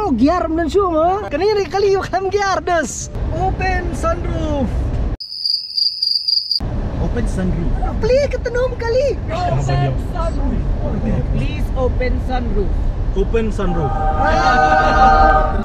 Oh, gear dan semua. Kani kali kam gear des. Open sunroof. Open sunroof. Please ketenum kali. Open sunroof. Please open sunroof. Open sunroof.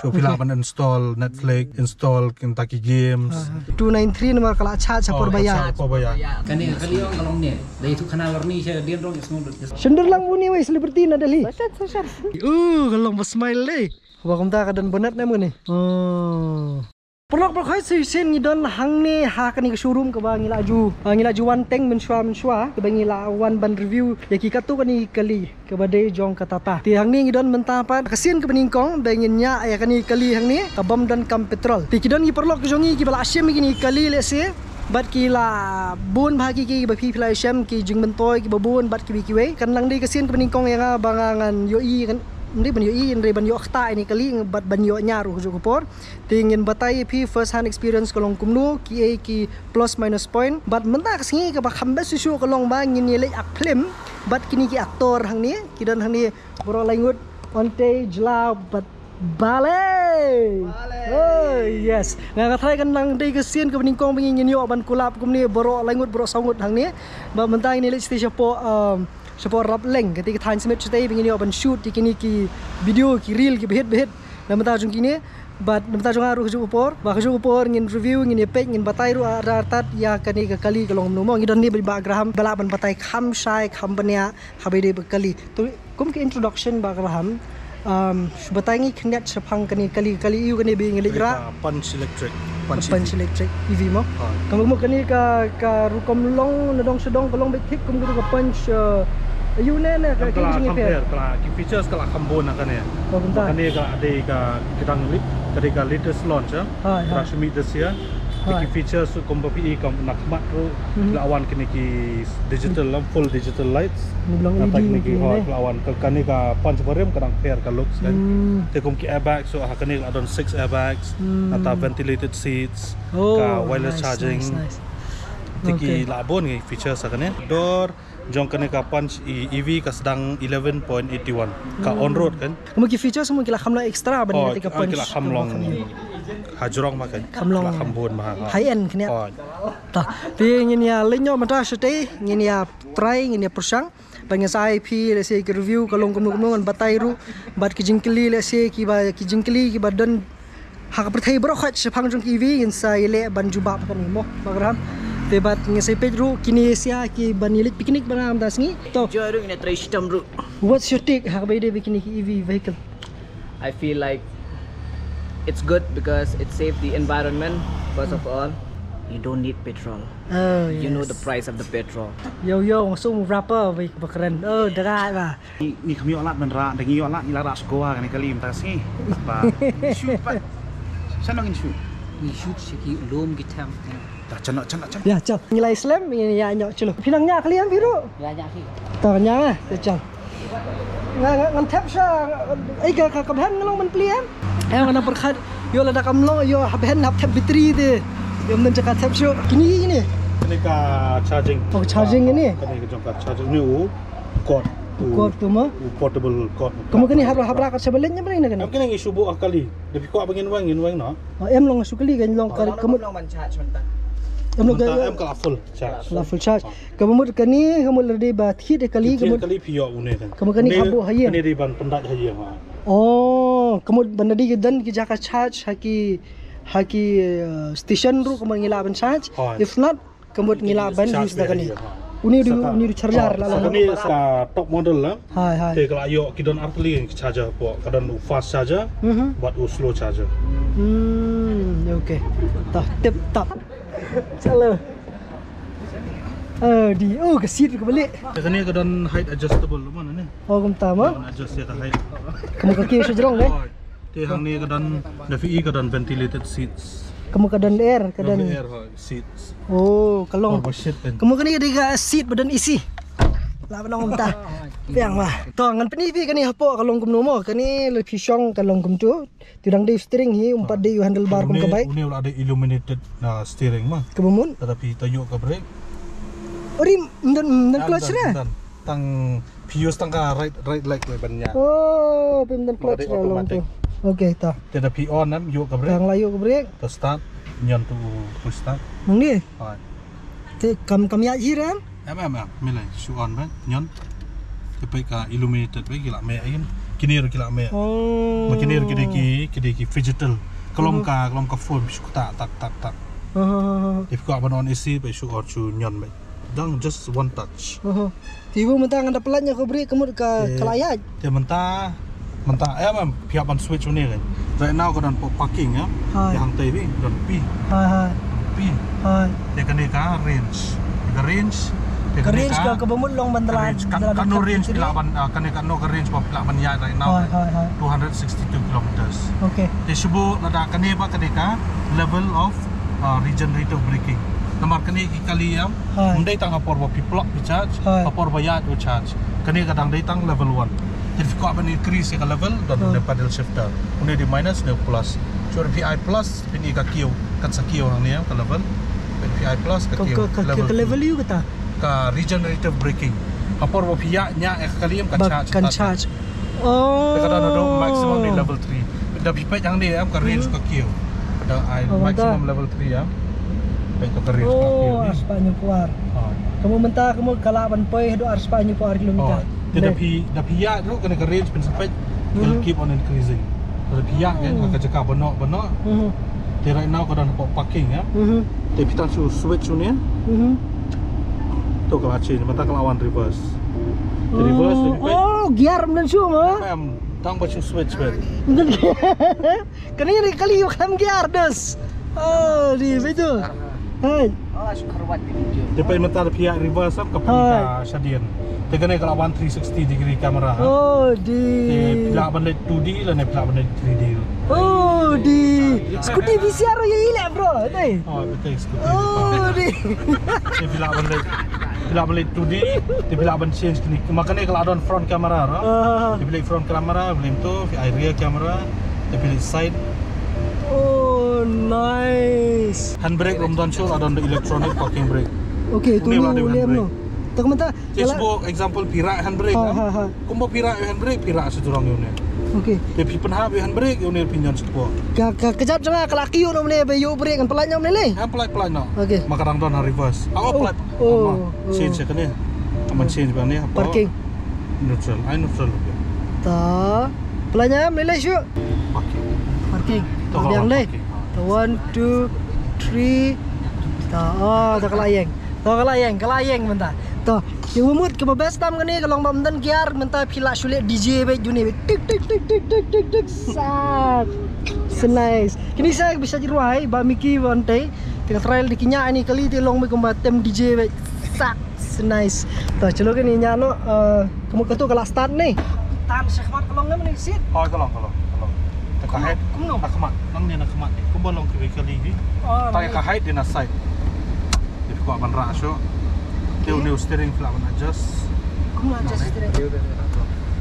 So pila man install Netflix, install Kentucky Games. 293 nama kalau charge apa bayar. Apa bayar? Kani kali orang kalau ni, dari tu kanal ni saya dia orang semua. Sender lang muni wei selebriti na dali. Sasar. Kalau mas smile deh. Wakum ta kadan bonat na mo ni. Oh. Perlok perlok hai sen ngidon hang ni ha kani ke showroom ke bang ngila ju one tank menshwa ke bang ngila one ban review ya ki katu kani kali ke badai jong ke tata ti hang ni ngidon menta pa kesin ke peningkong bangin nya ya kani kali hang ni ke bom dan kam petrol ti kidon ngi perlok jongi ki bala asyam kini kali lese bat kila bun bagi ki bagi pila asyam ki jing mentoy ki babun bat ki we kan lang di kesin ke peningkong yang bangangan yoi kan ini banyo ini banyo akta ini kali bat banyo nyaru jo kopor tingin batai pi first hand experience kolong kumnu ki plus minus point bat mentak singi ke bakhambe susu kolong bang ini le ak film bat kini ki aktor hang ni kidan hang ni bro langut onte jla bat bale oh yes nga thai kan nang dei ke sien ke beningkong bengin yo ban kulap kumni bro langut bro sangut hang ni ba mentai ni le station po Support rap leng ketika than smith stay begini open shoot kini ki video ki reel ki behet nama ta jung kini bat nama ta jung aru ju upor ba ju upor ngin review ngin page ngin batai ru artat ya kani ke kali kalong numo ngidon ni ba graham balaban batai kham shai kham bania habide bekali to kum ki introduction ba graham batai ngi khnat sapang kani kali yu kani bi ngili ra Punch electric. Punch electric EV mo kamu mo kani ka rukom long nadong sedong kolong betik kum ka punch Ayunan na ka Kalau compare kalau features kalau kambon akan ya. Oh bentar. Kan dia ada kita ngelit ketika latest launch ya. Rashmi this year. Ki features kompopi kam nak mat ro lawan kini ki digital full digital lights. Bilang LED ki lawan kan ni ka punch berem kadang fair ka looks kan. Tekum ki airbag so akan ni ada 6 airbags atau ventilated seats ka wireless charging. Tiki labon ni features akan ya. Door jong kene ka punch EV ka sedang 11.81 ka on road kan kamu ki feature semua kila kamla extra ban ketika punch kila kamlong hajrong makan kamlong kambon mah high end kene ta ti ngin ya lenyo mata sete ngin ya try ngin ya persang bang sa IP le se ki review kalong kumlong batai ru bat ki jingkli le se ki ba ki jingkli ki badan hak perthai bro khat sepang jong EV in sa ile ban jubab kan mo bagram Tebat ngasih pedro kini sia ki banilit piknik bangam das ni. To. Joy ru ini try system ru. What's your take hak bede bikini EV vehicle? I feel like it's good because it saves the environment. First of all, you don't need petrol. Oh yes. You know the price of the petrol. Yo langsung rapper keren. Oh derai ba. Ni kami olat menra, dengi olat ni lara sekolah kan kali imtas ni. Ba. Shoot pa. Sana ngin shoot. Ni shoot siki ulum kita. Cana. Ya, cal. Nilai Islam ini ya nyok celo. Pinangnya kalian biru. Ya nyaki. Tanya ah, cal. Ngan tap sa ai ka kabhan ngalong man pliam. Ngana perkhat yo lada kamlo yo habhan hab tap bateri de. Yo men cakap tap syo. Kini ini. kene ka charging Oh, charging ini. kene ka jong ka charging ni cord Cord tu mah. portable cord Kamu kini habla kat sebelah mana kan? kene ngi subuh akali depi ko bangin wang no Em long sukali kan long kamu long man charge mentah. kamu em ka full charge la full charge. Kamu kani kamu lade ba thit kali kamu kali piyo une kan kamu kani habu haye. kene di ban pendak haye ha Oh, kamu bandadi dan ki jaka charge haki station ru kamu ngilaban charge. If not kamu ngilaban use da kani. Uni di charger la la. Ini sa top model lah. Hai. Te kalau ayo kidon artli charger po, kadang fast charger, buat slow charger. Okay. Tah tip top. Salah. Di kesit ke balik. Kene kadang height adjustable mana ni? Oh, kamu tahu mah? Adjust ya height. Kamu kaki sejerong eh? Te hang ni kadang DVI kadang ventilated seats. Kamu kadang air, kadang air seats. Oh, kalong. Kamu kani ada seat badan isi. Lah benang umta. Piang mah. To ngan penipi kani hapo kalong kum nomo kani le pisong kalong kum tu. Tidang di steering hi umpat di handlebar kum ke baik. Ini ada illuminated steering mah. Kebumun. Tetapi tayo ke brake. Ori dan clutch na. Tang pius tang ka right light le bannya. Oh, pemdan clutch long tu. Okey, ta. Dia dah pi on kan, yuk ke brake. Kang layu ke brake. To start, nyon tu push start. Mong ni. Hai. Te kam ya hiram. Em, milai shoe on ba, nyon. Tepai ka illuminated ba gila me ain. Kini gila me. Oh. Makini ki digital. Kelom ka phone shoe tak. If ka ban on AC ba shoe on shoe nyon ba. Dang just one touch. Tiba mentang ada pelatnya ke brake kemud ke layar. Dia mentah pihak ban switch ni kan. Right now kau dan parking ya. Yang tadi dan pi. Hai. Dia kena ka range. Dia range. Dia Ke range ke bemut long bantalan. Kan no range pila ban kena kan no range pila ban ya right now. Hai. 262 kilometers. Okey. Dia sebut nada kena ka level of regenerative braking. Nomor kena kali yang mendai tang apor ba piplok bi charge, apor ba ya to charge. Kena kadang dai tang level 1. Jadi kau akan increase ke level dan ada paddle shifter. Ini di minus dan plus. So PI plus ini ke Q, kan sakio hang ni ke level. PI plus ke Q ke level you kata. Ke regenerative braking. Apor ba pihak nya kali yang kan charge. Oh. Kadang ada maximum di level 3. Dah pipet yang ni ke range ke Q. Ada maximum level 3 ya. Baik ke range ke Q. Oh, Spanyol keluar. Kamu mentah kamu kalaban poi do Spanyol keluar kilometer. Dia dah pihak dulu kena ke range pun sampai will keep on increasing. Dah pihak kan akan cakap benak. Dia right now kau dah nampak parking ya. Dia pitang switch ni. Tu kalau change, mata kalau lawan reverse. Dia reverse dia pipet. Oh, gear dan semua. Tang baca switch bet. Kena ni kali kam gear das. Oh, di betul. Hai. Oh, syukurwan video. Dia pay mata pihak reverse ke pihak Shadian. Dia kena kalau 360 degree kamera. Oh, di pihak benda 2D dan pihak benda 3D. Oh, di skuti VCR ya ile bro, dai. Oh, betul skuti. Oh, di Dia pihak benda 2D, dia pihak benda change ni. Makanya kalau ada front kamera, dia pilih front kamera, pilih tu, rear kamera, dia pilih side. Oh, nice. Handbrake rom down show ada electronic parking brake. Okay, tu ni boleh no. Tak mata. Just example pirak handbrake. Kumbo pirak handbrake pirak seturang yun. Okay. Dia pipen hab handbrake yun pinjan setupo. Kejap jangan kelaki yun namanya bayu brake kan pelannya namanya. Han pelai no. Okay. Makarang down reverse. Pelai. Change kan ni. Aman change ba ni? Parking. Neutral. Neutral. Ta. Pelannya namanya syu. Parking. Yang ni. 1 2 3. Ta. Tak kelayeng mentah. Ta. Yang umut ke bebas tam kan ni kalau bamdan gear mentah pila sulit DJ baik juni. Tik. Sat. Nice. Kini saya bisa jiruai ba Miki Wante. Tengah trial di kinya ni kali ti long mai kombatem DJ baik. Sat. Nice. Ta chalo kan ni nyano kamu ketu kalau start ni. Tam sekhmat kalau ngam ni sit. Oh, kalau. Kahit. Nakmat. Nang ni nakmat. Kumbolong kali ni. Tayo kahit din na side. If ko aman rasyo. Dia new steering flap na adjust. Kung adjust steering.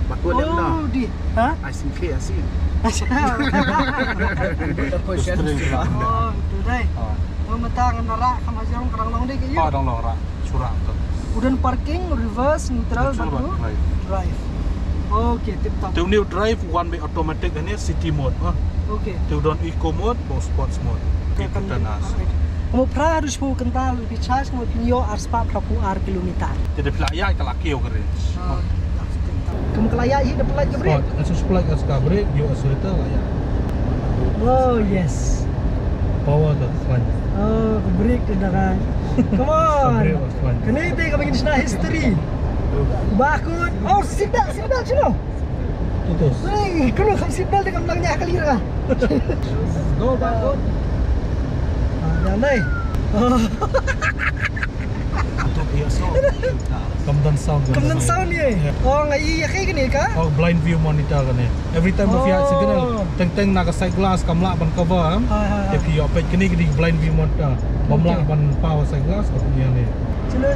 Bakul dia na. Oh, di. Ha? I see clear, I see. Steering flap. Oh, tu dai. Memetang nara sama jang kerang long dai ke you. Oh, dong lo ra. Surah tu. Udan parking, reverse, neutral, baru drive. Okay, tip top. Tu new drive one way automatic ni city mode. Okay. Tu don eco mode, bo sports mode. Itu tenas. Kamu pernah harus mau kental lebih charge kamu pinyo arspa prapu ar kilometer. Jadi pelaya kalau kio ke range. Kamu kelaya ini dapat lagi break. Asus plug as ka brake, you accelerator layak. Oh yes. Power the front. Oh, break dah kan. Come on. Kenapa kamu ingin senang history? Bakut. Oh, seatbelt cino. Tutus. Hey, kalau kamu seatbelt dengan belakangnya kali lah. Go bakut. Yang ni. Kamdan sound. Kamdan sound ni. Oh, ngai kayak gini kah? Oh, blind view monitor kan ni. Every time via signal, teng nak side glass kamla ban cover. If you operate kini blind view monitor. Bamla ban power side glass kau punya ni. Celo.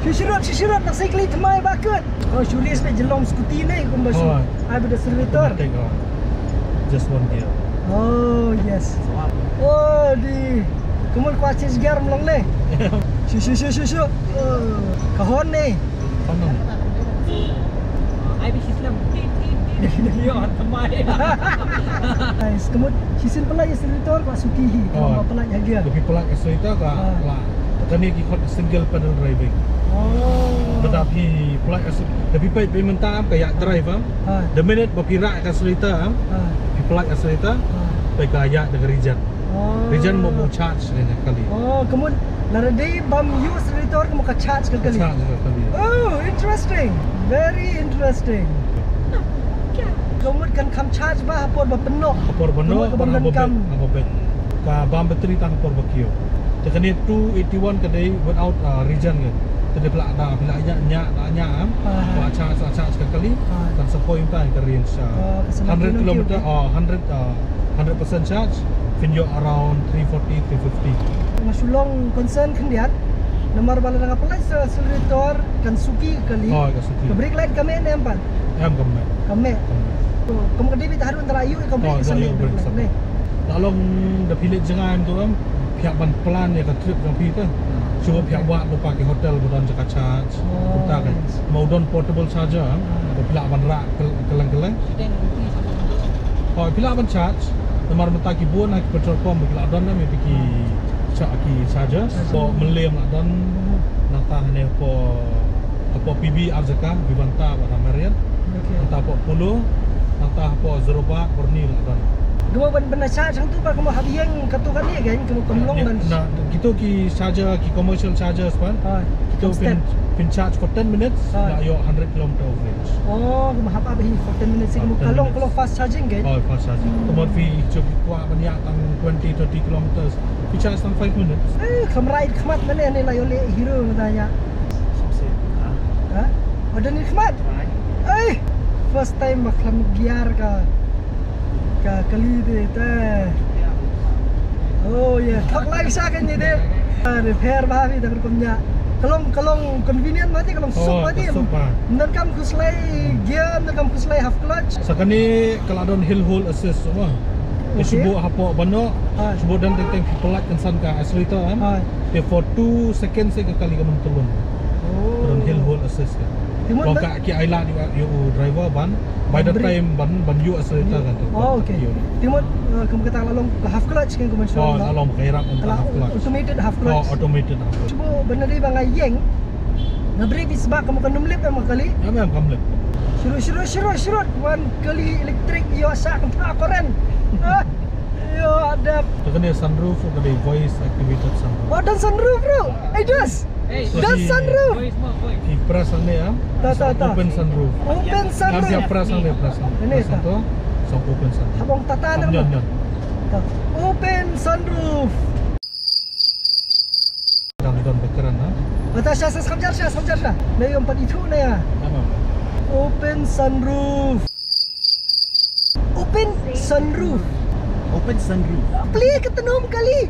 Syusurat nak cycle temai bakut. Oh, syulis pe jelong skuti ni kumbasu. Ai beda servator. Just one gear. Oh, yes. Oh, di. Kamu kuat change gear melong ni. Syu. Kahon ni. Kanan. I be Islam. Dia temai. Nice. Kemudian sisin pelat accelerator kau suki hi. Kalau pelat jaga. Lebih pelat accelerator lah. Kani ikut single pedal driving. Oh. Tetapi pelat lebih baik peminta kayak drive The minute berpirak accelerator pelat accelerator baik kayak dengan region. Region mau charge kali. Oh, kemudian nara day bam you accelerator kamu ka charge kali. Charge kali. Oh, interesting. Very interesting. Kemudian kan kam charge bah hapor ba penuh. Hapor penuh kemudian kam apa ka bam bateri tang hapor bakio. Tekani 281 kadai without region kan. Tadi pelak dah bila nya buat charge kali dan sepoi entah ke range 100 km or 100% charge when you're around 340 350. Masulong concern kan dia. Nomor bala dengan pelat accelerator kan suki kali. Oh, ka suki. Brake light kami ni empan. Kami. Kami. Kamu kedai bit harun terayu kau brake sampai ni. Tolong dah pilih jangan tu pihak ban pelan ya ke trip yang pi tu. Cuba pihak buat lupa ke hotel bukan jaga charge. Kita kan mau don portable charger, bila ban rak keleng-keleng. Oh, bila ban charge, nomor mata ki buan nak petrol pump bila don na me piki charger. So melem nak don nata ne po PB arzaka bibanta pada Marian. Nata po 10, nata po 0 baht berni nak don. Dua benda charge hang tu pak kamu habiyang katukan ni kan kamu kemlong dan nah gitu ki charger ki commercial chargers pan kita pin charge for 10 minutes nak yo 100 km range. Oh kamu hap abih for 10 minutes kamu kalau fast charging kan. Oh fast charging kemudian fi cukup kuat banyak tang 20-30 km fi charge tang 5 minutes. Kamu ride khmat mana ni lah yole hero tanya. Ha? Ada ni khmat. First time maklam gear ka kali deh teh. Oh ya, tak lagi sahaja ni deh. Repair bahavi dah berkumnya. Kalong convenient mati, kalong sup mati. Nanti kamu kuslay gear, nanti kamu kuslay half clutch. Sekarang kalau ada hill hold assist semua. Disebut apa benda, sebut dan tentang pelat kensan ka accelerator dia for 2 seconds saya kali kamu turun. Turun hill hold assist. Kalau kat ki ailah you driver ban by the time ban you accelerator kan. Oh okay. Timot kamu kata lalong half clutch kan kamu Oh lalong kairak untuk half clutch. Automated half clutch. Oh automated half clutch. Cuba benar dia bang ayeng. Ngebrake sebab kamu kan numlip memang kali. Ya memang kamlip. Syurut one kali elektrik yo sak tak koren. Yo ada. Terkena sunroof ada voice activated sunroof. Oh dan sunroof bro. Das. Dan sunroof. Di press ni open sunroof. Open sunroof. Dia press ni press. Ini tu. So open sunroof. Habang tata na mo. Open sunroof. Dan bekeran Ata siya sa. Na yung pag-ito na ya. Open sunroof. Open sunroof. Open sunroof. Play ketenom kali.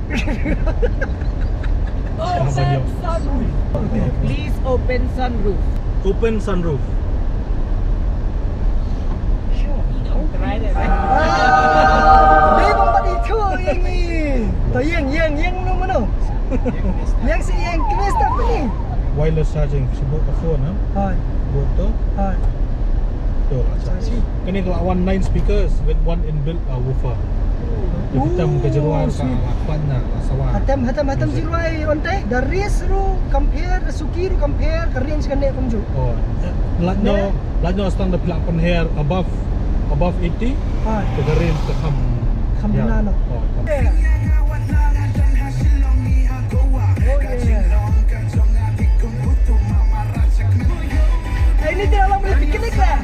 Open sunroof. Please open sunroof. Open sunroof. Try that. Dia bang pag-ito yang ni. To yang no. Yang si yang kemesta apa ni? Wireless charging sebut ke phone Hai. Buat tu. Hai. Tu charging. Kini kalau 9 speakers with one inbuilt woofer. Dia hitam kejeruan ka lakpannya sawan. Hatam jiruai onte. Dari seru compare suki ru compare ke range kan nek kumju. Oh. Latno standard pelakpan hair above 80. Hai. Ke range ke kam. Kampunano. Oh. Ini dia orang boleh piknik lah.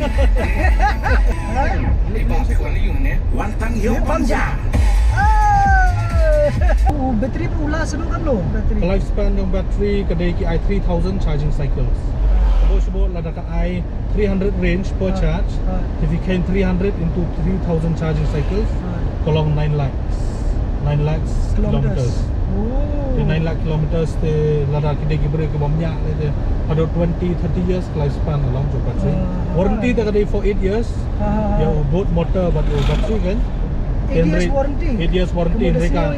Bateri pula seru kan lo? Bateri. Lifespan yang bateri kedai ki i 3000 charging cycles. Sebut lada ka i 300 range per charge. If you can 300 into 3000 charging cycles, kalau 9 lakhs kilometers. Oh. 9 lakh kilometers te lada ki degi beri ke bomnya le ada 20-30 years lifespan along jo battery. Warranty ta kadai for 8 years. Ya both motor but battery kan. 8 years warranty. 8 years warranty mereka.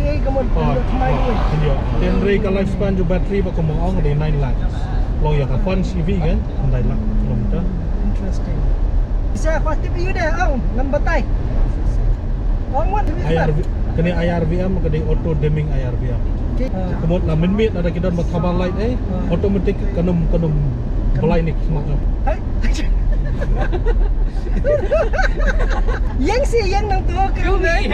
Dan mereka lifespan jo battery pa komo ong de 9 lakhs. Lo ya ka fun CV kan 9 lakh kilometer. Interesting. Bisa aku aktif you deh, ang ngan batai. Ang wan. Kena IRVM kena auto dimming IRVM. Okay. Kemudian lah minit ada kita buat tabal light automatic kanum belai ni semacam. Hai. Yang sih yang nang tua kau ni.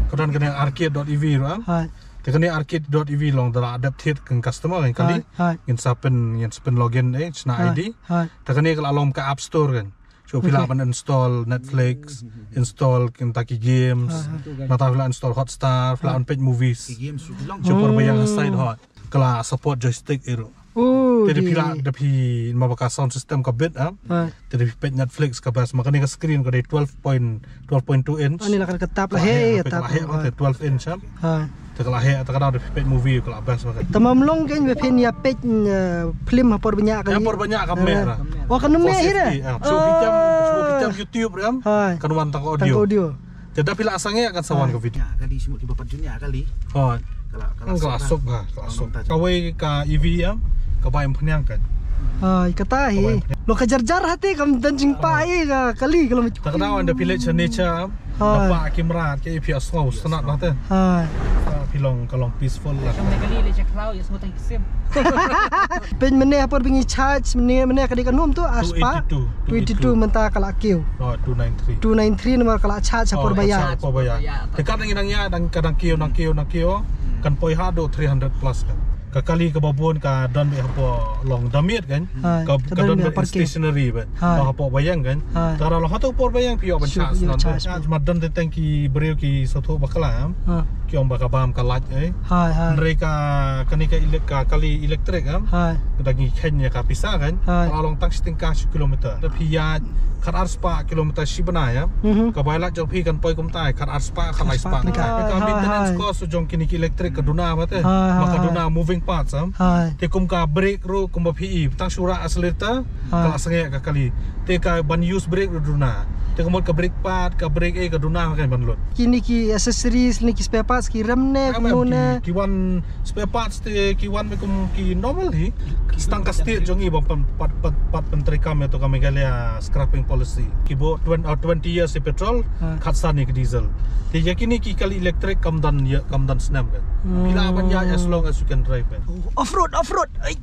Kemudian kena arcade.ev ram. Hai. Kena arcade.ev long dah adapted ke customer kan kali. Yang spin login cina ID. Hai. Kena kalau alom ke App Store kan. So pila ban install Netflix, install Kentucky Games, mata pila install Hotstar, pila on page movies. So perbayang side hot. Kalau support joystick itu. Oh. Jadi pila tapi mabaka sound system ka bit Jadi page Netflix ka bas makanya ka screen ka 12.2 inch. Ani lah kan ketap lah hey ketap. 12 inch Hai. Terkala ada page movie kalau bas makanya. Tamam long kan we pen ya page film apa banyak kan. Yang banyak ka merah. Oh kan meh ira. So kita YouTube ram. Kan wantang audio. Jadi pila asangnya akan sawan ke video. Kali semut di bapak dunia kali. Hai. Kalau asok bah, asok. Kawai ka EV ya. Kabayang penyangkan. Kata lo kejar-jar hati kam dancing pai ka kali kalau tak tahu anda pilih nature dapat kimrat ke pihak snow senat lah tu. Pilong kalong peaceful lah. Macam kali le check cloud ya semua tak sim. Pen mana apa pergi charge mana kadi kanum tu aspa 22 mentah kalau kiu. 293 nomor kalau charge apa bayar. Apa bayar. Dekat nangnya dan kadang kiu kan poi hado 300 plus kan. Kakali ke babon ka don be apa long damit kan ka don be stationary bet apa bayang kan tara lo hatu por bayang pio ban charge madan de tanki breu ki soto bakalam ki om bakabam ka laj mereka kanika kali elektrik kan dagi kenya ka pisa kan long tak setingkah kilometer tapi ya kat arspa kilometer shibana ya ka baila jong pi kan poi kum tai kat arspa khalai spa ka maintenance cost jong kini elektrik ka duna mate maka duna moving parts te kum ka brake ro kum ba pi tang sura accelerator kala sange ka kali te ka ban use brake ro duna te kum ka brake pad ka brake ka duna kan ban lot kini ki accessories ni ki spare parts ki remne muna ki wan spare parts te ki wan me kum ki normal hi stang ka state jong i ba pat pentri kam to ka megalia scrapping policy ki bo 20 years petrol khatsan ni ke diesel te yakini ki kali electric kam dan snap kan bila ban ya as long as you can drive kan off-road ay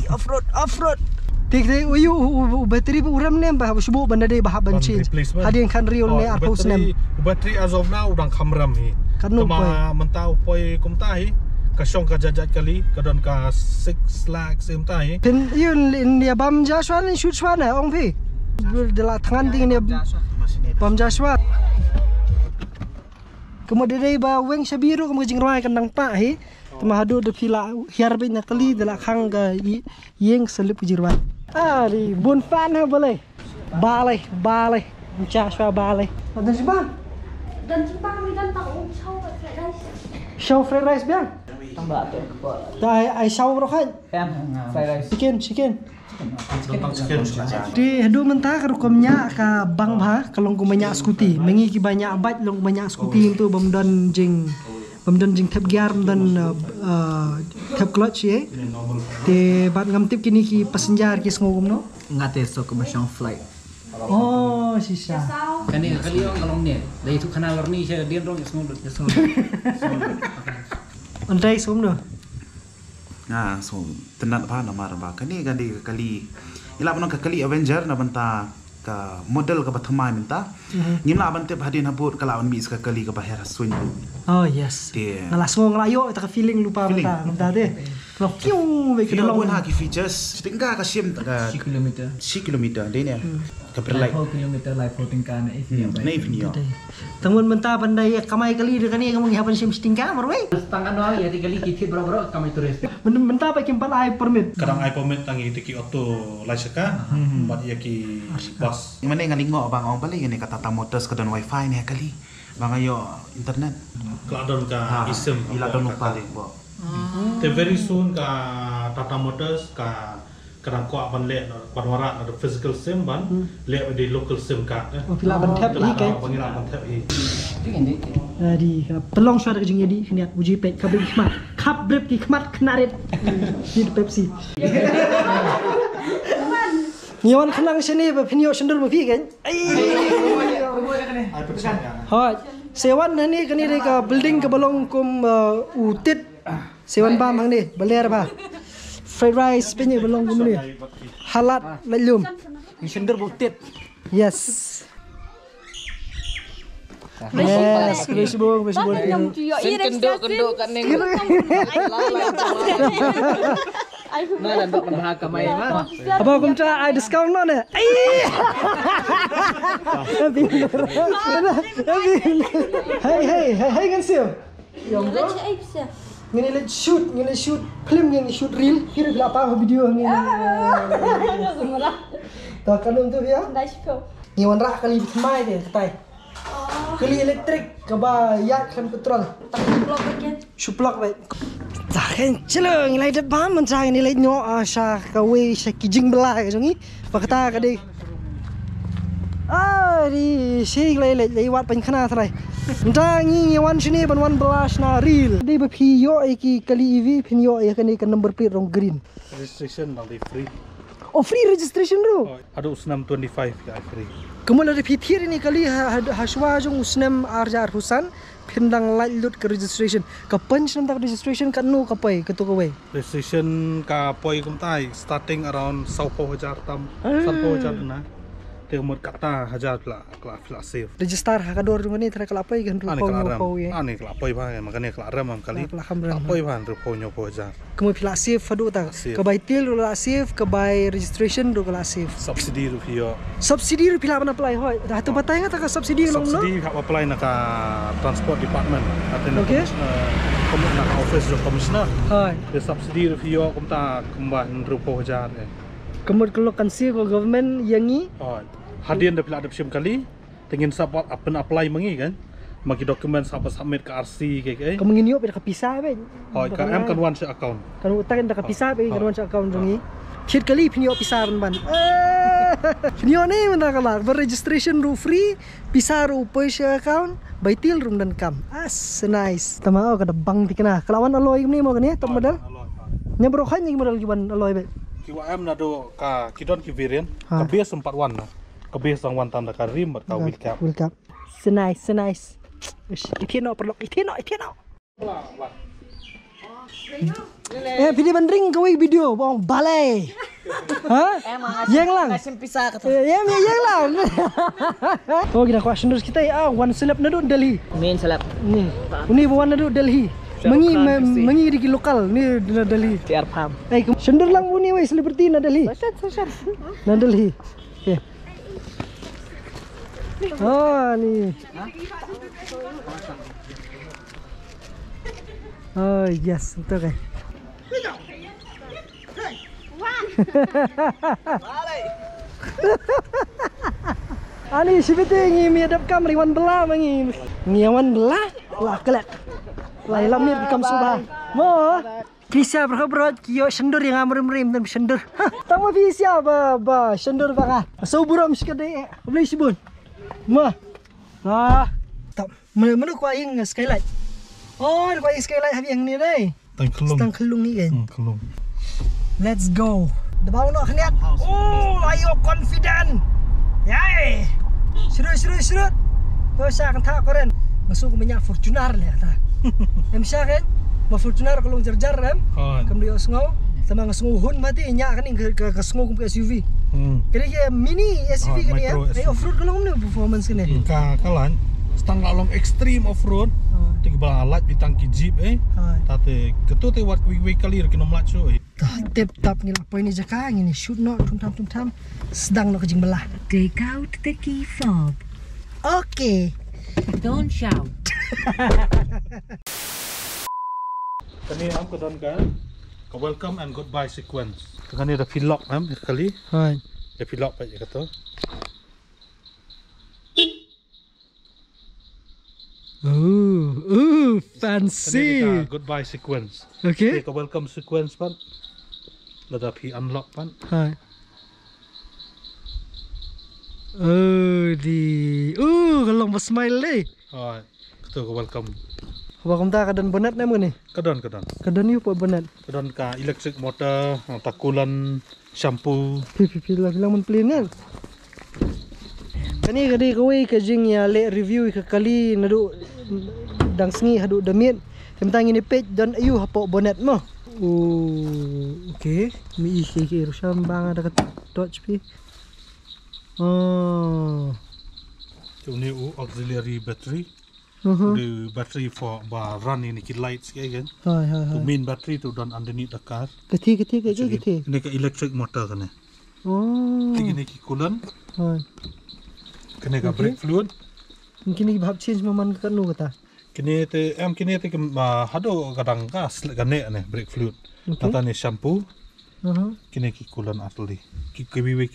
off-road Tik uyu bateri bu uram nem bah subuh benda deh bah ban change hadian kan riol ne arpus nem bateri as of now udang kamram hi kama mentau poi kumtai kasong ka jajat kali kadon ka 6 lakh sim tai pen yun dia bam jaswan shoot swan ong pi dela tangan ding ne bam jaswan kemudian deh ba weng sabiru kemudian jingrai kandang pak hi tama hadu de pila hiar be nakali dela khang ga yeng selip jirwan ari bun fan ha boleh balai jaswa balai dan jibang mi dan tak show fried rice biang Tambah tu kepala. dah ai show ro kan Fried rice. chicken di hadu mentah ka rukomnya ka bang bah kalong ko banyak skuti mengi ki banyak bat long banyak skuti tu bamdon jing tap gear dan tap clutch ye te bat ngam tip kini ki passenger ki ngogum no Ngate so commercial flight. oh sisa Kan ni kali orang kalau ni dari tu kanal ni saya dia orang semua andai som no Nah, so tenan pa na maraba kani gandi kali ila banong kali Avenger na banta ka model ka bathama minta ngimla bante hadin habut kala on mis ka kali ka bahera swing oh yes ngalasmo nglayo ta ka feeling lupa mata deh kalau kiu be ke dalam dalam ha ki features tingka ka sim ka 10 kilometer. 10 kilometer deh ni ka berlai 4 kilometer live floating kan nei fini tangun mentah pandai kamai kali de kani kamu hapan sim stingka marwai Tangan doang ya 3 kali kit bro kami turis. mentah pakai 4 ai permit kadang ai permit tangi tiki auto laisaka bat ya ki bus mana ngalingo bang ong balik ni kata motors ka dan wifi ni kali bang ayo internet keladon ka isem ila don lupa deh bo te very soon ka Tata Motors ka kadang kau ban le ban warak ada physical sim ban le di local sim card Oh pila ban tap i kan. Pengira ban tap i. Jadi pelong suara kejeng jadi niat uji pek kabel khmat. Khap brep ki khmat knaret. Di Pepsi. Nyawan kenang sini ba pinyo sendur ma pi kan. Hai. Sewan ni kani re ka building ka balong kum utit. Sewan ba mang ni baler ba. Fried rice penye belum gumuni. Halat lelum. Sendur butit. Yes. Yes, Facebook. Kenduk kan ning. Nah, dan dok bahaka mai mah. Apa kum tra ai discount no ne? Hey kan sio. Ngene shoot film ngene shoot reel kira bila apa video ngene. Tak kalung tu ya. Ni wan rak kali mai dia tai. Kali elektrik ke ba yak kan petrol. Shuplok baik. Tahan celeng lai de bam man sang ni lai nyo asha ka we sha kijing bela ka jongi. Pakata ka de. Di sing lai wat pen khana thrai. Ndangi wan sini ban wan belas na real. Di ba pio ki kali EV pinyo ya kan ikan number plate rong green. Registration bang di free. Oh free registration ro. Ada usnam 25 ya free. Kemudian ada fitir ini kali haswa jong usnam arjar husan pindang light load ke registration. Kapan senam tak registration kan no kapai ketu kawai. Registration ka poi kum tai starting around 10,000 tam 10,000 na. Temur kata hajar pla save. Register hakador jong ni tera kalapai kan Ani rupa kelaram. nyopo ye. Ani kelapoi ba makanya kelaram am kali. Kelapoi ba rupa nyopo hajar. Kemudian pila save fadu tak. Kebai til ro la save, kebai registration ro la save. Subsidi rupiah. Subsidi ro pila ban apply hoi. Dah tu batai ngata ka subsidi long no. Subsidi hak apply nak transport department. Atau Okay. nak office of commissioner. Hai. Dia subsidi rupiah kum ta kembah rupa hajar. Kemudian kalau kansi ko government yangi Oh. Hadian dah pila ada sim kali. Tengin support apa apply mengi kan. Magi dokumen siapa submit ke RC ke. kamu ngini op ka pisah be. Oh, kan am kan one account. Kan utak kan ka pisah be kan wan account jongi. Thit kali pinyo pisah ban. Pinyo ni mana kala registration ru free, pisah ru paisa account, baitil room dan kam. Nice. Tamao kada bang tikna. Kelawan aloy ni mo kani top modal. Nya bro khan ni modal juban aloy be. QM na do ka kidon ki variant. Ka base 41 na. Ka base ang 1 tanda ka rim at ka wheel cap. Wheel cap. Nice. Ish, itino perlok itino. Video bandring kawai video bong balai. Ha? Yang lang. Kasim pisah kata. Yang lang. Oh, kita questioners kita one seleb na do Delhi. Main salap. Ni. Uni one na do Delhi. Mengi di lokal ni na Delhi. Tiar pam. Sender lang uni wei celebrity na Delhi. Sasar. Na Delhi. Okay. Oh, ni. Oh, yes, betul kan. Ani sibete ngi mi adap kam riwan bela mangi. Ngiawan bela lah kelak. Lai lamir kam subah. Mo. Kisah berkhabarat kio sendur yang amrim dan sendur. Tama visia ba sendur baka. So buram sikade. Boleh sibun. Ma. Tak mana ko aing skylight. Oh, ko aing skylight habi yang ni dai. Tang kelung ni kan. Kelung. Let's go. Debaw no khniat. Oh, ayo confident. Yai. Serut. To sa kan tha koren. Masuk minyak Fortuner le ta. Em sa kan? Ma Fortuner kalau jar ram. Kam dia sngau. Sama ngasngu hun mati nya kan ke sngau kum SUV. Kira mini SUV kan ya. Ai off-road kalau ni performance ni. Kalan stang long extreme off-road. Tiga bala alat ditangki jeep tate ketu te wat wi kali rek nomlat so tip tap ni apa ini jaka ngini shoot no tum sedang no kejing belah. Take out the key fob. Okay. Don't shout. Kani am ko don ka welcome and goodbye sequence. Kani ada vlog am kali. Hai. Ya vlog pa kata. Fancy. Goodbye sequence. Okay. Take a welcome sequence pan. Lada pi unlock pan. Hai. Di. Kalau mas smile le. Alright. Kita welcome. Apa kamu tak kadan bonnet nama ni? Kadan. Kadan you pot bonnet. Kadan ka electric motor, takulan, shampoo. Pi lah bilang mun plain kan. Kani kadi kawai ke jing ya le review ke kali nadu dang sengi hadu damit. Tentang ini page dan ayu hapo bonnet mo. Okay. Mi ke rusam bang ada kat touch pi. Ini auxiliary battery. The battery for run ini ki lights kan. Hai. The main battery to run underneath the car. Keti. Ini ke electric motor kan. Ini ki coolant. Hai. Kene ka brake fluid. Mungkin ni bahap change maman kan nu kata. Kini te hado kadang ka gane ne brake fluid. Tata ni shampoo. Kini ki coolant atli. Ki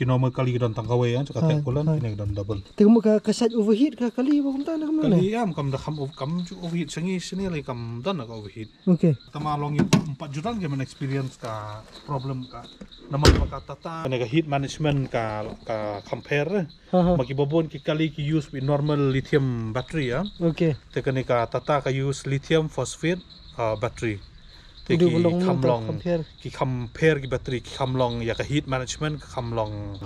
normal kali dan tangkawe ya cakap coolant kini dan double. Tengok ka kasat overheat ka kali ba kumta na kamana. Kali kam dah kam overheat sengi sini lagi kam dan ka overheat. Okay. Tama long 4 juta ke men experience ka problem ka nama ka tata kene ka heat management ka compare maki bobon ki kali ki use with normal lithium battery ya. Okay. Te kene ka tata ka use lithium phosphate battery. Ki compare ki battery ki kamlong ya ka heat management ka kamlong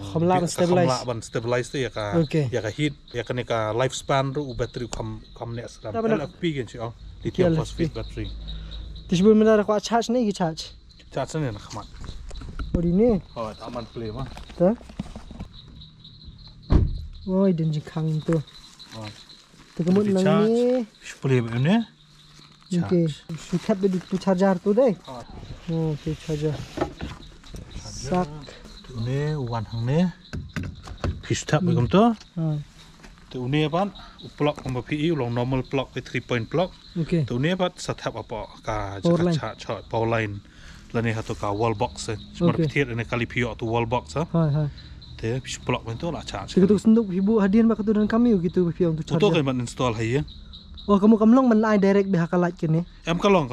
stabilize tu ya ka heat ya kene ka lifespan ru battery kam ne asram LFP gen si lithium phosphate battery. Tisbul mena ko charge ni ki charge. Charge ni nak mat. Oh ini. Oh aman play mah. Ta. Oh idin jikang tu. Oh. Tekemut nang ni. Play ni. Okay. Sikat tu charger tu deh. Oh, okay charger. Sak. Ini wan hang ni. Pistap begam tu. Tu ni apa? Plug sama PE ulang normal plug 3-point plug. Okay. Tu ni apa? Setup apa? Ka charge power line. Lani hatu ka wall box. Cuma petir ini kali piok tu wall box ah. Hai. Te plug bentuk lah charge. Segitu senduk ibu hadian bak tu dan kami gitu piok tu charger. Betul kan man install hai ya? Oh kamu kamlong man lai direct biha kalat kene. Kalong.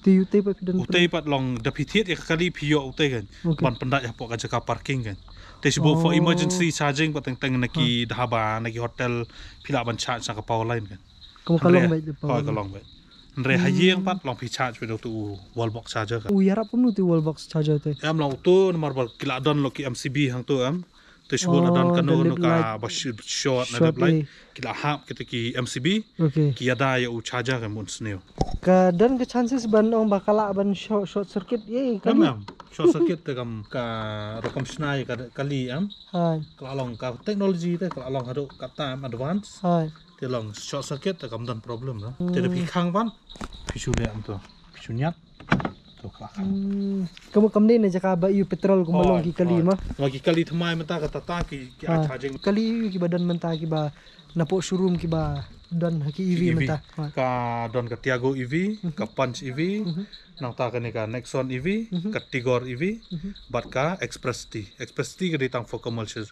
Tu utai pa pidan. Utai pat long dapitit ya kali piok utai kan. Ban pendak ya pok ka parking kan. Tesbo for emergency charging pat teng naki dhaba naki hotel pila ban charge ka power line kan. Kamu kalong baik de power. Kalong baik. Andre hayeng pat long pi charge pe tu wall box charger kan. Yarap pun tu wall box charger tu. Long tu nomor bar kila don lo ki MCB hang tu Tesbo adon kanu ka short na light kila hap kita ki MCB ki ada ya u charger kan mun sneo dan ke chances ban ong bakala ban short circuit ye kali short circuit te kam ka rokam snai kali hai kalong ka teknologi te kalong hadu kata advance hai te long short circuit te kam dan problem na te pi khang ban pisu le am to pisu nyat to kamu kamne na jaka ba yu petrol kumalong ki kali ma lagi kali thamai menta ka tata ki charging kali ki badan menta ki ba napo showroom ki ba dan haki EV menta ka don ka Tiago EV ka Punch EV nang ta ka ni ka Nexon EV ka Tigor EV bat ka Express T ka ditang for commercial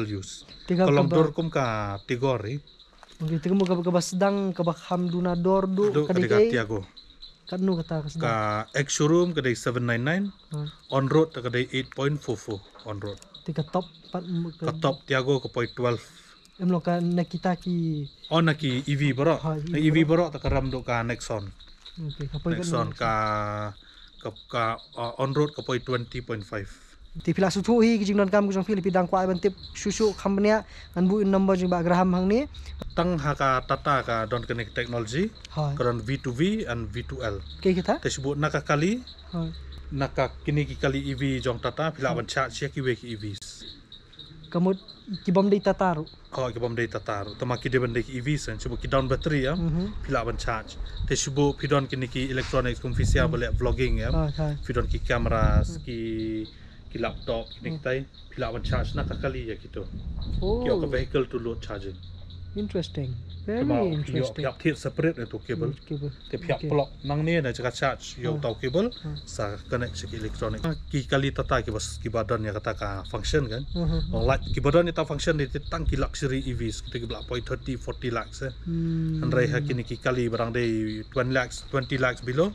use kalau dor kum ka Tigor okay tengok ka sedang ka bakham dunador du ka Tiago kanu kata ka ex showroom kadai 799 on road kadai 8.44 on road tika top ka top Tiago ka 0.12 emlo ka nakita ki naki EV baro EV baro ta karam do ka Nexon okay Nexon ka on road ka 0.20.5 ti pila su thu hi ki jing don kam ku jong Philip dang kwa ban tip susu khambnya an bu number jing ba graham hang ni tang haka tata ka don connect technology karon V2V and V2L ke kita tesebut naka kali naka kini ki kali EV jong tata pila ban charge ya ki we ki EVs kamu ki bom dei tataru ki bom dei tataru tamaki de ban dei ki EVs sen ki down battery ya pila ban charge tesebut pidon kini ki electronics kum fisia bale vlogging ya pidon ki camera ki laptop kini kita pila ban charge naka kali ya gitu ki ka vehicle to load charging Interesting. Very Cuma interesting. pihak tiap separate itu kabel. Cable. Te pihak plug nang ni na jika charge yo tau kabel sa connect sa electronic. Ki kali tata ki bas ki badan ya kata ka function kan. Ong light ki badan ni ta function ni te tang ki luxury EVs kita ki blak point 30 40 lakhs andrai ha kini ki kali barang dei 20 lakhs below.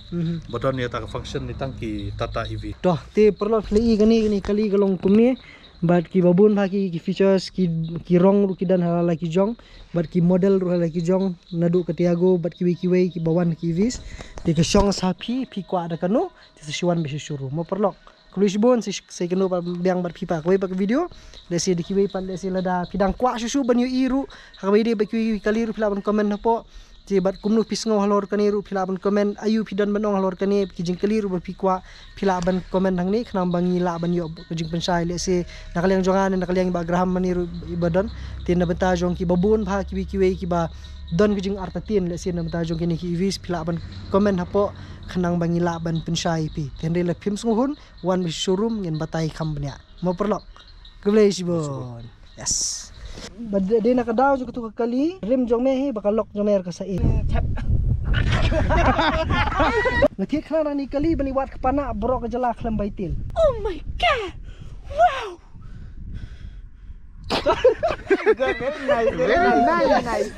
Badan ni ta ka function ni tang ki Tata EV. Toh te perlu kali galong kumni but ki babun bha ki features ki rong ru ki dan hala ki jong but ki model ru hala ki jong nadu ke tiago but ki wei ki bawan ki vis de ke shong sapi pi kwa ada kanu te shuan be shuru mo perlu kulis bon si kanu pa biang bar pipa ko pa video de si di ki wei pan de si lada pidang kwa susu ban yu iru ha wei de ba ki kali ru pilaban komen po je bat kumnu pisngau halor kani ru pilaban komen ayu pidan banong halor kani ki jing kali ru berpikwa pilaban komen hang ni khnam bangi la ban yo jing pensai le se nakaliang jongan nakaliang ba graham mani ru ibadan tin na benta jong ki babun bha ki wei ki ba don ki jing artatin le se na benta jong kini ki vis pilaban komen hapo khnang bangi la ban pensai pi tin le phim sunghun one showroom ngin batai khambnya mo perlok gblei bon yes but de nakadaw jung tu kali rim jong me he bakalok jong mer ka sa e Nakik khana ni kali bani wat kepana borok ke jela khlam baitil. Oh my god! Wow! Very nice.